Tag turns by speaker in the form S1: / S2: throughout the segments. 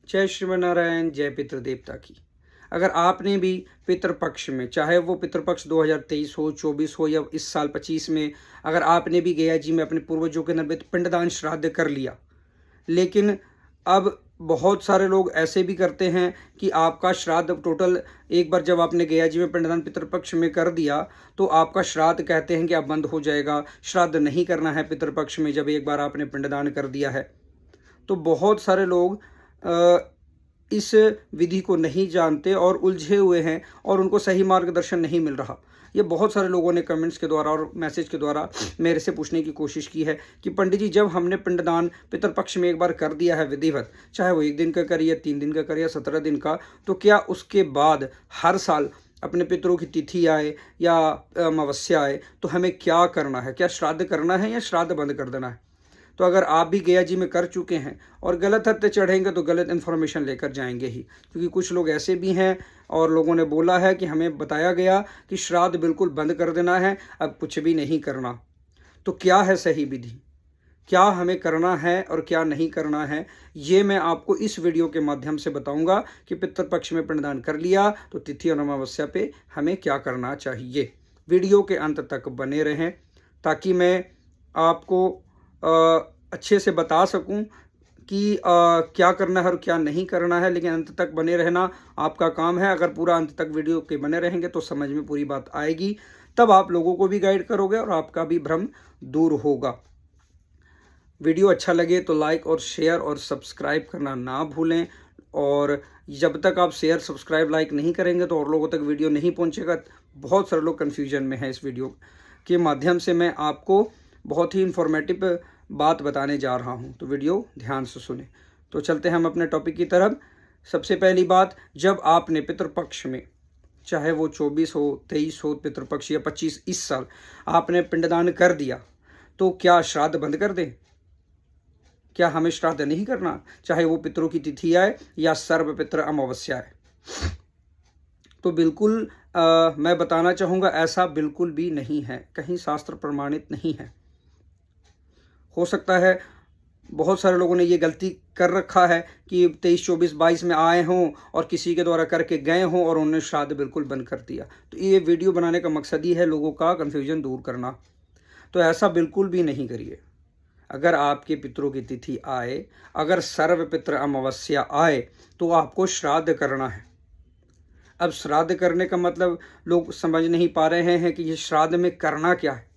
S1: जय श्रीमनारायण, जय पितृदेवता की। अगर आपने भी पितृपक्ष में, चाहे वो पितृपक्ष 2023 हो, 24 हो या इस साल 25 में, अगर आपने भी गया जी में अपने पूर्वजों के निर्मित पिंडदान श्राद्ध कर लिया, लेकिन अब बहुत सारे लोग ऐसे भी करते हैं कि आपका श्राद्ध टोटल एक बार जब आपने गया जी में पिंडदान पितृपक्ष में कर दिया तो आपका श्राद्ध कहते हैं कि अब बंद हो जाएगा, श्राद्ध नहीं करना है पितृपक्ष में जब एक बार आपने पिंडदान कर दिया है। तो बहुत सारे लोग इस विधि को नहीं जानते और उलझे हुए हैं और उनको सही मार्गदर्शन नहीं मिल रहा। ये बहुत सारे लोगों ने कमेंट्स के द्वारा और मैसेज के द्वारा मेरे से पूछने की कोशिश की है कि पंडित जी, जब हमने पिंडदान पितृपक्ष में एक बार कर दिया है विधिवत, चाहे वो 1 दिन का करिए, 3 दिन का करिए, 17 दिन का, तो क्या उसके बाद हर साल अपने पितरों की तिथि आए या अमावस्या आए तो हमें क्या करना है? क्या श्राद्ध करना है या श्राद्ध बंद कर देना है? तो अगर आप भी गया जी में कर चुके हैं और गलत हत्ते चढ़ेंगे तो गलत इन्फॉर्मेशन लेकर जाएंगे ही, क्योंकि कुछ लोग ऐसे भी हैं और लोगों ने बोला है कि हमें बताया गया कि श्राद्ध बिल्कुल बंद कर देना है, अब कुछ भी नहीं करना। तो क्या है सही विधि, क्या हमें करना है और क्या नहीं करना है, ये मैं आपको इस वीडियो के माध्यम से बताऊंगा कि पितृपक्ष में पिंडदान कर लिया तो तिथि और अमावस्या पे हमें क्या करना चाहिए। वीडियो के अंत तक बने रहें ताकि मैं आपको अच्छे से बता सकूं कि क्या करना है और क्या नहीं करना है, लेकिन अंत तक बने रहना आपका काम है। अगर पूरा अंत तक वीडियो के बने रहेंगे तो समझ में पूरी बात आएगी, तब आप लोगों को भी गाइड करोगे और आपका भी भ्रम दूर होगा। वीडियो अच्छा लगे तो लाइक और शेयर और सब्सक्राइब करना ना भूलें, और जब तक आप शेयर सब्सक्राइब लाइक नहीं करेंगे तो और लोगों तक वीडियो नहीं पहुंचेगा। बहुत सारे लोग कन्फ्यूजन में हैं। इस वीडियो के माध्यम से मैं आपको बहुत ही इंफॉर्मेटिव बात बताने जा रहा हूं, तो वीडियो ध्यान से सुने। तो चलते हैं हम अपने टॉपिक की तरफ। सबसे पहली बात, जब आपने पितृपक्ष में, चाहे वो 24 हो, 23 हो पितृपक्ष या 25 इस साल आपने पिंडदान कर दिया, तो क्या श्राद्ध बंद कर दें? क्या हमें श्राद्ध नहीं करना, चाहे वो पितरों की तिथि आए या सर्व पितृ अमावस्या आए? तो बिल्कुल मैं बताना चाहूँगा ऐसा बिल्कुल भी नहीं है, कहीं शास्त्र प्रमाणित नहीं है। हो सकता है बहुत सारे लोगों ने ये गलती कर रखा है कि 23, 24, 22 में आए हों और किसी के द्वारा करके गए हों और उन्होंने श्राद्ध बिल्कुल बंद कर दिया। तो ये वीडियो बनाने का मकसद ही है लोगों का कन्फ्यूजन दूर करना। तो ऐसा बिल्कुल भी नहीं करिए। अगर आपके पितरों की तिथि आए, अगर सर्व पितृ अमावस्या आए, तो आपको श्राद्ध करना है। अब श्राद्ध करने का मतलब लोग समझ नहीं पा रहे हैं कि ये श्राद्ध में करना क्या है,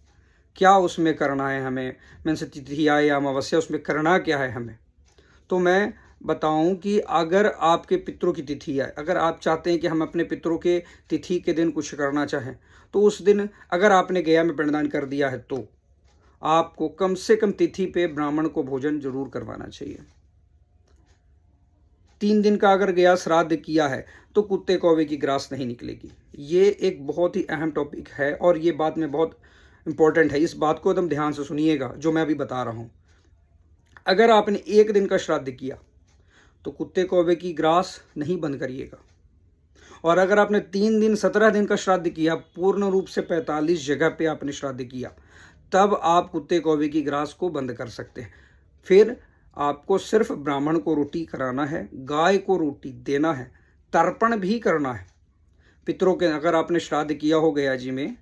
S1: क्या उसमें करना है हमें, मीन्स तिथि आए या अमावस्या, उसमें करना क्या है हमें। तो मैं बताऊं कि अगर आपके पितरों की तिथि आए, अगर आप चाहते हैं कि हम अपने पितरों के तिथि के दिन कुछ करना चाहें, तो उस दिन अगर आपने गया में पिंडदान कर दिया है तो आपको कम से कम तिथि पे ब्राह्मण को भोजन जरूर करवाना चाहिए। 3 दिन का अगर गया श्राद्ध किया है तो कुत्ते कौवे की ग्रास नहीं निकलेगी। ये एक बहुत ही अहम टॉपिक है और ये बात में बहुत इंपॉर्टेंट है। इस बात को एकदम ध्यान से सुनिएगा जो मैं अभी बता रहा हूं। अगर आपने 1 दिन का श्राद्ध किया तो कुत्ते कौवे की ग्रास नहीं बंद करिएगा, और अगर आपने 3 दिन 17 दिन का श्राद्ध किया, पूर्ण रूप से 45 जगह पे आपने श्राद्ध किया, तब आप कुत्ते कौवे की ग्रास को बंद कर सकते हैं। फिर आपको सिर्फ ब्राह्मण को रोटी कराना है, गाय को रोटी देना है, तर्पण भी करना है। पितरों के अगर आपने श्राद्ध किया हो गया जी में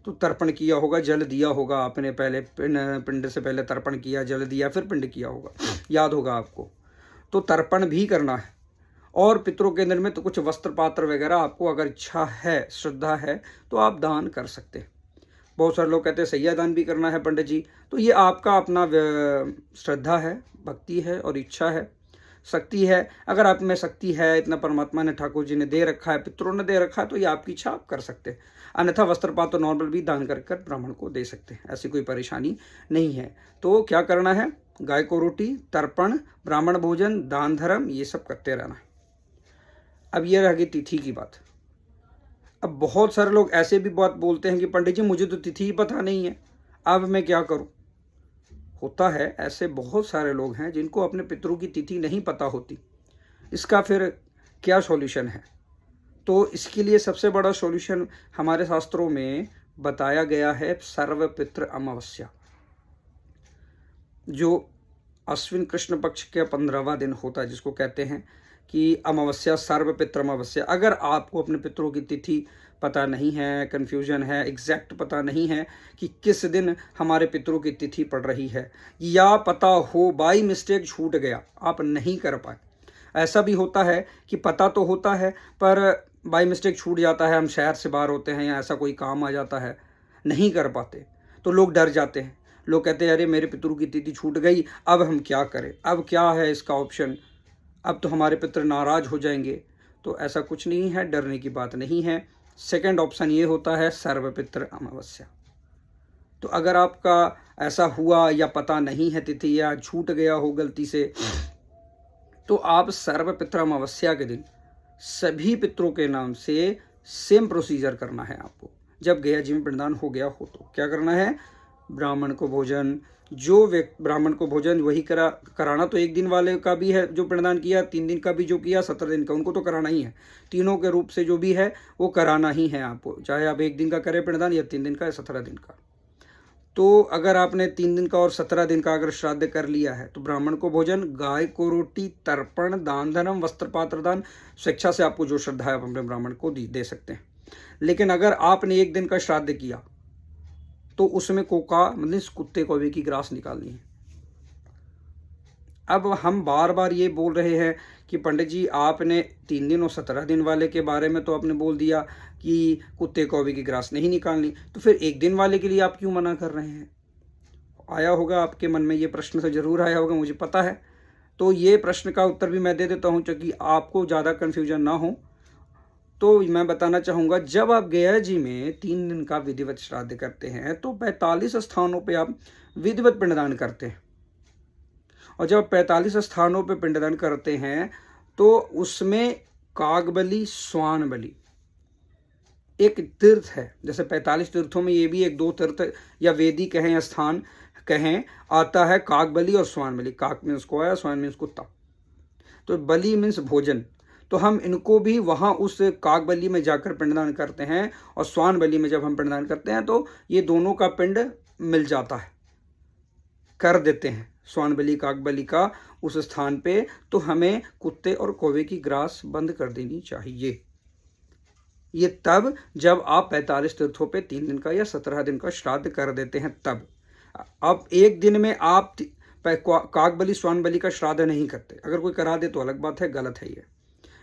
S1: तो तर्पण किया होगा, जल दिया होगा आपने, पहले पिंड से पहले तर्पण किया, जल दिया, फिर पिंड किया होगा, याद होगा आपको। तो तर्पण भी करना है। और पितरों के अंदर में तो कुछ वस्त्र पात्र वगैरह आपको अगर इच्छा है, श्रद्धा है, तो आप दान कर सकते हैं। बहुत सारे लोग कहते हैं सैया दान भी करना है पंडित जी, तो ये आपका अपना श्रद्धा है, भक्ति है और इच्छा है, शक्ति है। अगर आप में शक्ति है, इतना परमात्मा ने, ठाकुर जी ने दे रखा है, पितरों ने दे रखा है, तो ये आपकी इच्छा आप कर सकते हैं। अन्यथा वस्त्रपात तो नॉर्मल भी दान कर कर ब्राह्मण को दे सकते हैं, ऐसी कोई परेशानी नहीं है। तो क्या करना है, गाय को रोटी, तर्पण, ब्राह्मण भोजन, दान धर्म, ये सब करते रहना है। अब ये रह गई तिथि की बात। अब बहुत सारे लोग ऐसे भी बात बोलते हैं कि पंडित जी मुझे तो तिथि ही पता नहीं है, अब मैं क्या करूं। होता है, ऐसे बहुत सारे लोग हैं जिनको अपने पितरों की तिथि नहीं पता होती। इसका फिर क्या सॉल्यूशन है? तो इसके लिए सबसे बड़ा सॉल्यूशन हमारे शास्त्रों में बताया गया है सर्व पितृ अमावस्या, जो अश्विन कृष्ण पक्ष का 15वां दिन होता है, जिसको कहते हैं कि अमावस्या सर्व पितृ अमावस्या। अगर आपको अपने पितरों की तिथि पता नहीं है, कन्फ्यूजन है, एग्जैक्ट पता नहीं है कि किस दिन हमारे पितरों की तिथि पड़ रही है, या पता हो बाई मिस्टेक छूट गया, आप नहीं कर पाए, ऐसा भी होता है कि पता तो होता है पर बाई मिस्टेक छूट जाता है, हम शहर से बाहर होते हैं या ऐसा कोई काम आ जाता है, नहीं कर पाते, तो लोग डर जाते हैं। लोग कहते हैं अरे मेरे पितरों की तिथि छूट गई, अब हम क्या करें, अब क्या है इसका ऑप्शन, अब तो हमारे पितर नाराज हो जाएंगे। तो ऐसा कुछ नहीं है, डरने की बात नहीं है। सेकंड ऑप्शन ये होता है सर्वपितृ अमावस्या। तो अगर आपका ऐसा हुआ या पता नहीं है तिथि या छूट गया हो गलती से, तो आप सर्वपितृ अमावस्या के दिन सभी पितरों के नाम से सेम प्रोसीजर करना है आपको। जब गया जी में पिंडदान हो गया हो तो क्या करना है, ब्राह्मण को भोजन, जो ब्राह्मण को भोजन वही कराना तो एक दिन वाले का भी है जो पिंडदान किया, 3 दिन का भी जो किया, 17 दिन का, उनको तो कराना ही है। तीनों के रूप से जो भी है वो कराना ही है आपको, चाहे आप 1 दिन का करें पिंडदान या 3 दिन का या 17 दिन का। तो अगर आपने 3 दिन का और 17 दिन का अगर श्राद्ध कर लिया है तो ब्राह्मण को भोजन, गाय को रोटी, तर्पण, दान धर्म, वस्त्र पात्र दान, स्वेच्छा से आपको जो श्रद्धा है आप अपने ब्राह्मण को दे सकते हैं। लेकिन अगर आपने 1 दिन का श्राद्ध किया तो उसमें कोका मतलब कुत्ते कौवे की ग्रास निकालनी है। अब हम बार बार ये बोल रहे हैं कि पंडित जी आपने 3 दिन और 17 दिन वाले के बारे में तो आपने बोल दिया कि कुत्ते कौवे की ग्रास नहीं निकालनी, तो फिर 1 दिन वाले के लिए आप क्यों मना कर रहे हैं? आया होगा आपके मन में ये प्रश्न तो जरूर आया होगा, मुझे पता है। तो ये प्रश्न का उत्तर भी मैं दे देता हूँ ताकि आपको ज़्यादा कन्फ्यूजन ना हो। तो मैं बताना चाहूँगा, जब आप गया जी में 3 दिन का विधिवत श्राद्ध करते हैं तो 45 स्थानों पे आप विधिवत पिंडदान करते हैं। और जब 45 स्थानों पे पिंडदान करते हैं तो उसमें कागबली, स्वान बलि एक तीर्थ है। जैसे 45 तीर्थों में ये भी 1-2 तीर्थ या वेदी कहें या स्थान कहें आता है, कागबली और स्वान बलि। काक मीन्स कोया, स्वान मीन्स कुत्ता, तो बलि मीन्स भोजन। तो हम इनको भी वहाँ उस काक बलि में जाकर पिंडदान करते हैं, और स्वान बलि में जब हम पिंडदान करते हैं तो ये दोनों का पिंड मिल जाता है, कर देते हैं स्वान बलि काक बलि का उस स्थान पे। तो हमें कुत्ते और कौवे की ग्रास बंद कर देनी चाहिए। ये तब जब आप 45 तीर्थों पे 3 दिन का या 17 दिन का श्राद्ध कर देते हैं तब। अब 1 दिन में आप काक बलि स्वान बलि का श्राद्ध नहीं करते, अगर कोई करा दे तो अलग बात है, गलत है ये।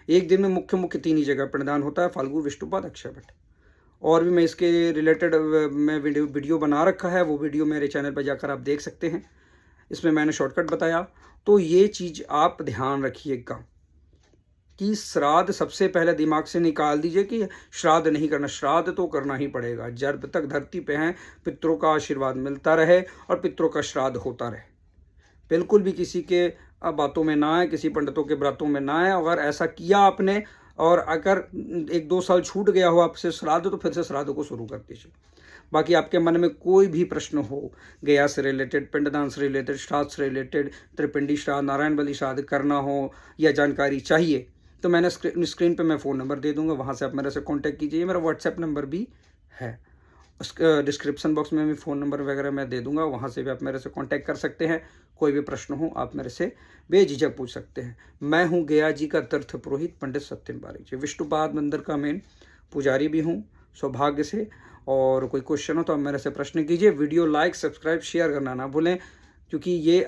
S1: 1 दिन में मुख्य 3 ही जगह पिंडदान होता है, फाल्गु, विष्णुपद, अक्षय वट। और भी मैं इसके रिलेटेड मैं वीडियो बना रखा है, वो वीडियो मेरे चैनल पर जाकर आप देख सकते हैं, इसमें मैंने शॉर्टकट बताया। तो ये चीज़ आप ध्यान रखिएगा कि श्राद्ध सबसे पहले दिमाग से निकाल दीजिए कि श्राद्ध नहीं करना। श्राद्ध तो करना ही पड़ेगा, जब तक धरती पे हैं पितरों का आशीर्वाद मिलता रहे और पितरों का श्राद्ध होता रहे। बिल्कुल भी किसी के बातों में ना आए, किसी पंडितों के बातों में ना आए। अगर ऐसा किया आपने और अगर 1-2 साल छूट गया हो आपसे श्राद्ध, तो फिर से श्राद्ध को शुरू कर दीजिए। बाकी आपके मन में कोई भी प्रश्न हो, गया से रिलेटेड, पिंडदान से रिलेटेड, श्राद्ध से रिलेटेड, त्रिपिंडी श्राद्ध, नारायण बलि श्राद्ध करना हो या जानकारी चाहिए, तो मैंने स्क्रीन पे मैं फ़ोन नंबर दे दूंगा, वहाँ से आप मेरे से कांटेक्ट कीजिए। मेरा व्हाट्सएप नंबर भी है, उस डिस्क्रिप्शन बॉक्स में भी फ़ोन नंबर वगैरह मैं दे दूंगा, वहाँ से भी आप मेरे से कांटेक्ट कर सकते हैं। कोई भी प्रश्न हो आप मेरे से बेझिझक पूछ सकते हैं। मैं हूँ गया जी का तीर्थ पुरोहित पंडित सत्यम बारिक जी, विष्णुपाद मंदिर का मेन पुजारी भी हूँ सौभाग्य से। और कोई क्वेश्चन हो तो आप मेरे से प्रश्न कीजिए। वीडियो लाइक, सब्सक्राइब, शेयर करना ना भूलें, क्योंकि ये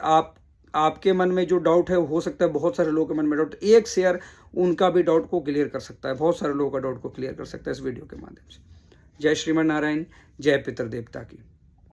S1: आपके मन में जो डाउट है हो सकता है बहुत सारे लोगों के मन में डाउट, एक शेयर उनका भी डाउट को क्लियर कर सकता है, बहुत सारे लोगों का डाउट को क्लियर कर सकता है इस वीडियो के माध्यम से। जय श्रीमन नारायण, जय पितृदेवता की।